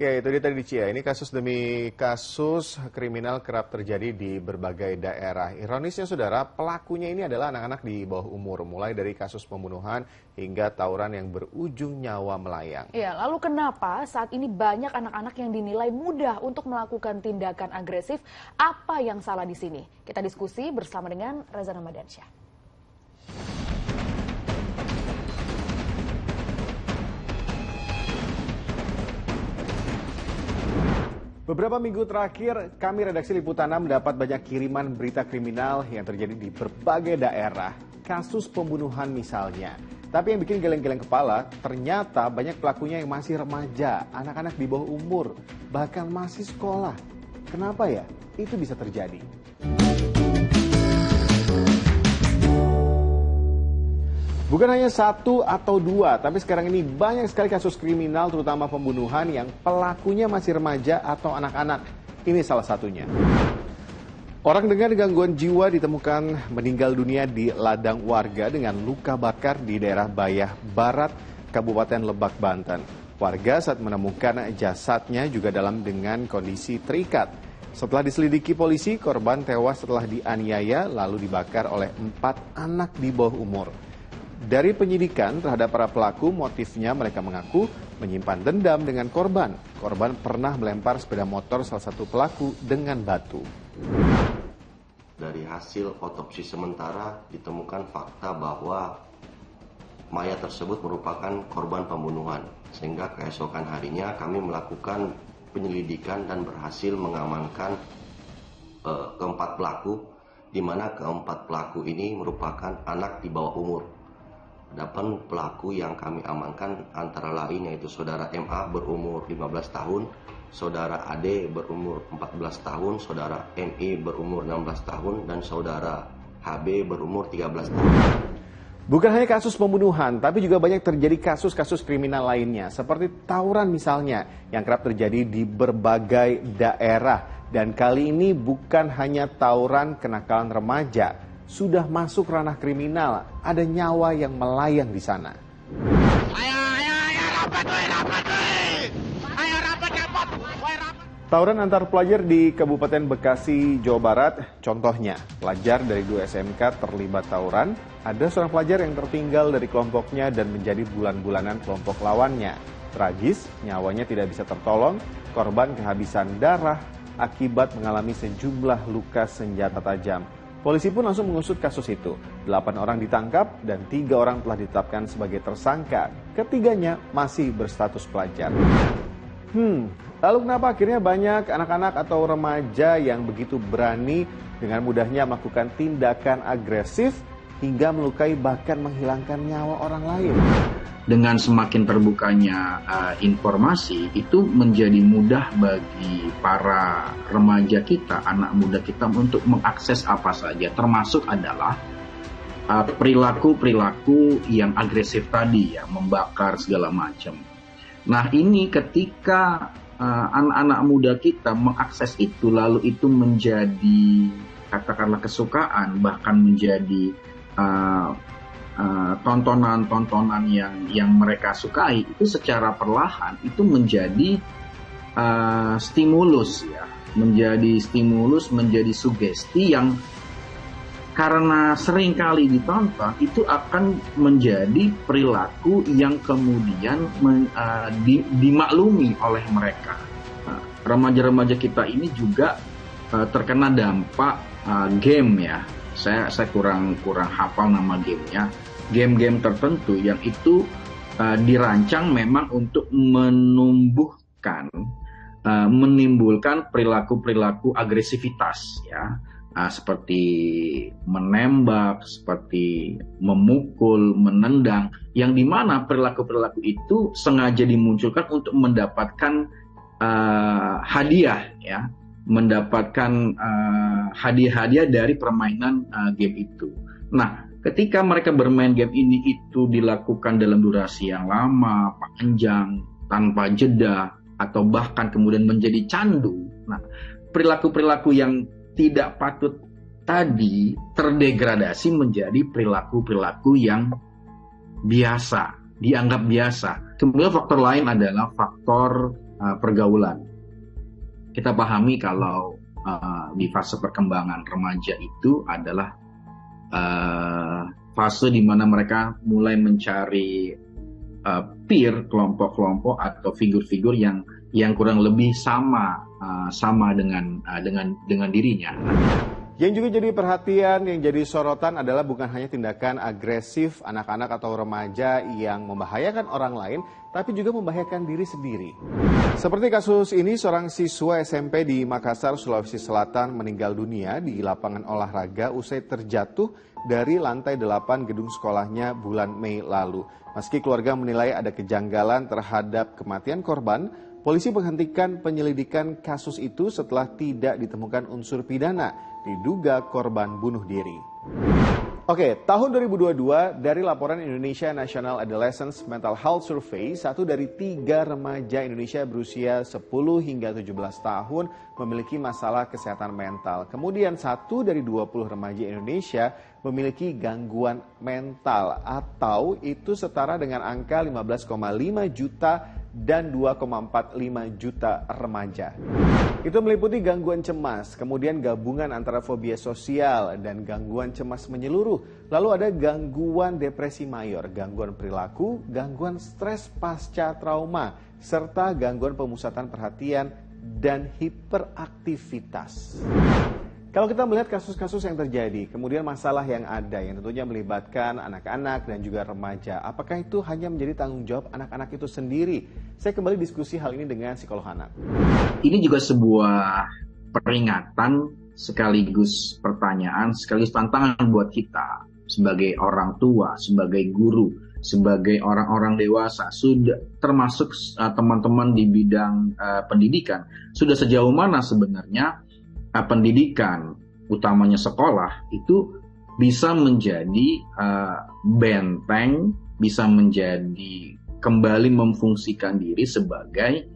Ya, itu dia tadi Cia. Ini kasus demi kasus kriminal kerap terjadi di berbagai daerah. Ironisnya, saudara, pelakunya ini adalah anak-anak di bawah umur, mulai dari kasus pembunuhan hingga tawuran yang berujung nyawa melayang. Ya, lalu kenapa saat ini banyak anak-anak yang dinilai mudah untuk melakukan tindakan agresif? Apa yang salah di sini? Kita diskusi bersama dengan Reza Ramadansyah. Beberapa minggu terakhir, kami redaksi Liputan mendapat banyak kiriman berita kriminal yang terjadi di berbagai daerah. Kasus pembunuhan misalnya. Tapi yang bikin geleng-geleng kepala, ternyata banyak pelakunya yang masih remaja, anak-anak di bawah umur, bahkan masih sekolah. Kenapa ya? Itu bisa terjadi. Bukan hanya satu atau dua, tapi sekarang ini banyak sekali kasus kriminal terutama pembunuhan yang pelakunya masih remaja atau anak-anak. Ini salah satunya. Orang dengan gangguan jiwa ditemukan meninggal dunia di ladang warga dengan luka bakar di daerah Bayah Barat, Kabupaten Lebak, Banten. Warga saat menemukan jasadnya juga dalam dengan kondisi terikat. Setelah diselidiki polisi, korban tewas setelah dianiaya lalu dibakar oleh 4 anak di bawah umur. Dari penyidikan terhadap para pelaku, motifnya mereka mengaku menyimpan dendam dengan korban. Korban pernah melempar sepeda motor salah satu pelaku dengan batu. Dari hasil otopsi sementara ditemukan fakta bahwa mayat tersebut merupakan korban pembunuhan. Sehingga keesokan harinya kami melakukan penyelidikan dan berhasil mengamankan keempat pelaku, di mana keempat pelaku ini merupakan anak di bawah umur. Adapun pelaku yang kami amankan antara lain yaitu saudara MA berumur 15 tahun, saudara AD berumur 14 tahun, saudara MI berumur 16 tahun, dan saudara HB berumur 13 tahun. Bukan hanya kasus pembunuhan, tapi juga banyak terjadi kasus-kasus kriminal lainnya, seperti tawuran misalnya, yang kerap terjadi di berbagai daerah. Dan kali ini bukan hanya tawuran kenakalan remaja, sudah masuk ranah kriminal, ada nyawa yang melayang di sana. Tawuran antar pelajar di Kabupaten Bekasi, Jawa Barat, contohnya pelajar dari 2 SMK terlibat tawuran, ada seorang pelajar yang tertinggal dari kelompoknya dan menjadi bulan-bulanan kelompok lawannya. Tragis, nyawanya tidak bisa tertolong, korban kehabisan darah akibat mengalami sejumlah luka senjata tajam. Polisi pun langsung mengusut kasus itu. 8 orang ditangkap dan 3 orang telah ditetapkan sebagai tersangka. Ketiganya masih berstatus pelajar. Lalu kenapa akhirnya banyak anak-anak atau remaja yang begitu berani dengan mudahnya melakukan tindakan agresif hingga melukai bahkan menghilangkan nyawa orang lain? Dengan semakin terbukanya informasi, itu menjadi mudah bagi para remaja kita, anak muda kita untuk mengakses apa saja, termasuk adalah perilaku-perilaku yang agresif tadi, ya, membakar segala macam. Nah, ini ketika anak-anak muda kita mengakses itu, lalu itu menjadi katakanlah kesukaan, bahkan menjadi tontonan-tontonan yang mereka sukai, itu secara perlahan itu menjadi stimulus, ya, menjadi sugesti yang karena sering kali ditonton itu akan menjadi perilaku yang kemudian dimaklumi oleh mereka. Remaja-remaja kita ini juga terkena dampak game, ya. Saya kurang hafal nama gamenya. Game-game tertentu yang itu dirancang memang untuk menimbulkan perilaku agresivitas, ya, seperti menembak, seperti memukul, menendang, yang dimana perilaku-perilaku itu sengaja dimunculkan untuk mendapatkan hadiah, ya, mendapatkan hadiah-hadiah dari permainan game itu. Nah, ketika mereka bermain game ini itu dilakukan dalam durasi yang lama, panjang, tanpa jeda, atau bahkan kemudian menjadi candu. Nah, perilaku-perilaku yang tidak patut tadi terdegradasi menjadi perilaku-perilaku yang biasa, dianggap biasa. Kemudian faktor lain adalah faktor pergaulan. Kita pahami kalau di fase perkembangan remaja itu adalah fase di mana mereka mulai mencari peer, kelompok-kelompok atau figur-figur yang kurang lebih sama dengan dirinya. Yang juga jadi perhatian, yang jadi sorotan adalah bukan hanya tindakan agresif anak-anak atau remaja yang membahayakan orang lain, tapi juga membahayakan diri sendiri. Seperti kasus ini, seorang siswa SMP di Makassar, Sulawesi Selatan meninggal dunia di lapangan olahraga usai terjatuh dari lantai 8 gedung sekolahnya bulan Mei lalu. Meski keluarga menilai ada kejanggalan terhadap kematian korban, polisi menghentikan penyelidikan kasus itu setelah tidak ditemukan unsur pidana, diduga korban bunuh diri. Oke, tahun 2022 dari laporan Indonesia National Adolescents Mental Health Survey, 1 dari 3 remaja Indonesia berusia 10 hingga 17 tahun memiliki masalah kesehatan mental. Kemudian 1 dari 20 remaja Indonesia memiliki gangguan mental atau itu setara dengan angka 15,5 juta dan 2,45 juta remaja. Itu meliputi gangguan cemas, kemudian gabungan antara fobia sosial dan gangguan cemas menyeluruh. Lalu ada gangguan depresi mayor, gangguan perilaku, gangguan stres pasca trauma, serta gangguan pemusatan perhatian dan hiperaktivitas. Kalau kita melihat kasus-kasus yang terjadi, kemudian masalah yang ada yang tentunya melibatkan anak-anak dan juga remaja, apakah itu hanya menjadi tanggung jawab anak-anak itu sendiri? Saya kembali diskusi hal ini dengan psikolog anak. Ini juga sebuah peringatan sekaligus pertanyaan, sekaligus tantangan buat kita sebagai orang tua, sebagai guru, sebagai orang-orang dewasa, sudah termasuk teman-teman di bidang pendidikan, sudah sejauh mana sebenarnya pendidikan, utamanya sekolah, itu bisa menjadi benteng, bisa menjadi kembali memfungsikan diri sebagai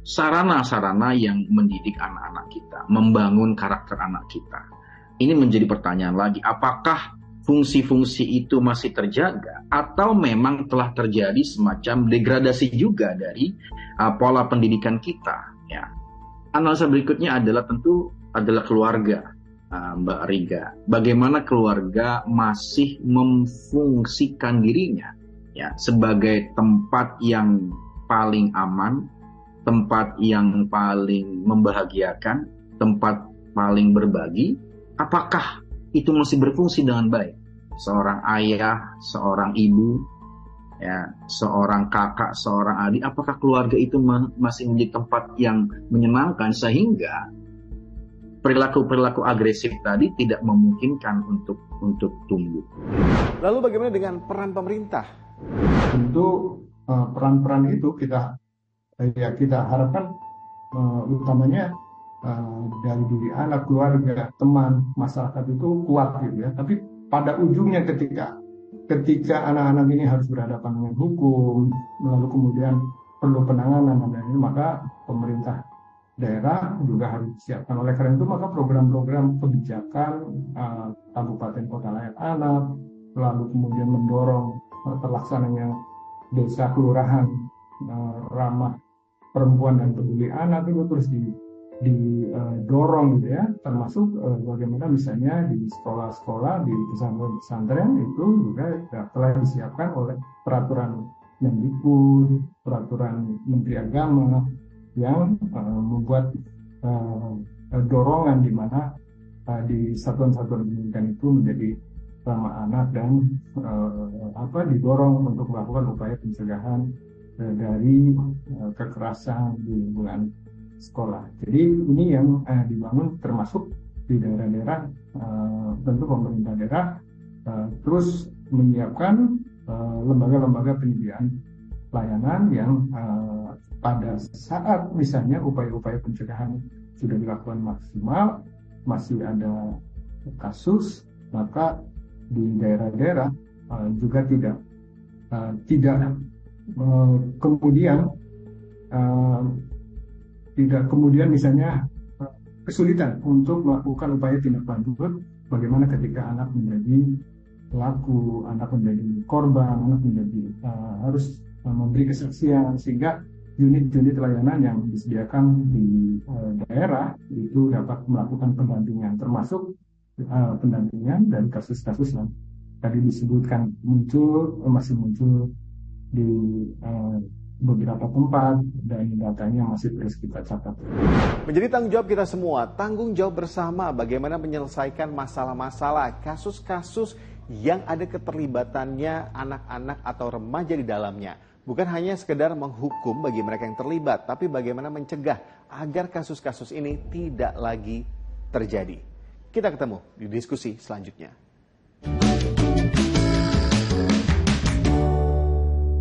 sarana-sarana yang mendidik anak-anak kita, membangun karakter anak kita. Ini menjadi pertanyaan lagi, apakah fungsi-fungsi itu masih terjaga atau memang telah terjadi semacam degradasi juga dari pola pendidikan kita, ya. Analisa berikutnya adalah tentu adalah keluarga, Mbak Riga. Bagaimana keluarga masih memfungsikan dirinya ya sebagai tempat yang paling aman, tempat yang paling membahagiakan, tempat paling berbagi. Apakah itu masih berfungsi dengan baik? Seorang ayah, seorang ibu, ya, seorang kakak, seorang adik, apakah keluarga itu masih menjadi tempat yang menyenangkan sehingga perilaku-perilaku agresif tadi tidak memungkinkan untuk tumbuh. Lalu bagaimana dengan peran pemerintah? Tentu peran-peran itu kita harapkan utamanya dari diri anak, keluarga, teman, masyarakat itu kuat gitu ya. Tapi pada ujungnya ketika anak-anak ini harus berhadapan dengan hukum, lalu kemudian perlu penanganan dan ini, maka pemerintah daerah juga harus disiapkan. Oleh karena itu maka program-program kebijakan kabupaten kota layak anak, lalu kemudian mendorong terlaksananya desa kelurahan ramah perempuan dan peduli anak itu terus didorong gitu ya, termasuk bagaimana misalnya di sekolah-sekolah, di pesantren-pesantren itu juga telah disiapkan oleh peraturan Mendikbud, peraturan Menteri Agama yang membuat dorongan di mana di satuan-satuan pendidikan itu menjadi ramah anak dan didorong untuk melakukan upaya pencegahan dari kekerasan di lingkungan sekolah. Jadi ini yang dibangun termasuk di daerah-daerah, tentu pemerintah daerah terus menyiapkan lembaga-lembaga penyediaan layanan yang pada saat misalnya upaya-upaya pencegahan sudah dilakukan maksimal, masih ada kasus, maka di daerah-daerah juga tidak kemudian misalnya kesulitan untuk melakukan upaya tindak lanjut bagaimana ketika anak menjadi pelaku, anak menjadi korban, anak menjadi harus memberi kesaksian, sehingga unit-unit layanan yang disediakan di daerah itu dapat melakukan pendampingan, termasuk pendampingan dan kasus-kasus yang tadi disebutkan masih muncul di beberapa tempat dan datanya masih terus kita catat. Menjadi tanggung jawab kita semua, tanggung jawab bersama bagaimana menyelesaikan masalah-masalah, kasus-kasus yang ada keterlibatannya anak-anak atau remaja di dalamnya. Bukan hanya sekedar menghukum bagi mereka yang terlibat, tapi bagaimana mencegah agar kasus-kasus ini tidak lagi terjadi. Kita ketemu di diskusi selanjutnya.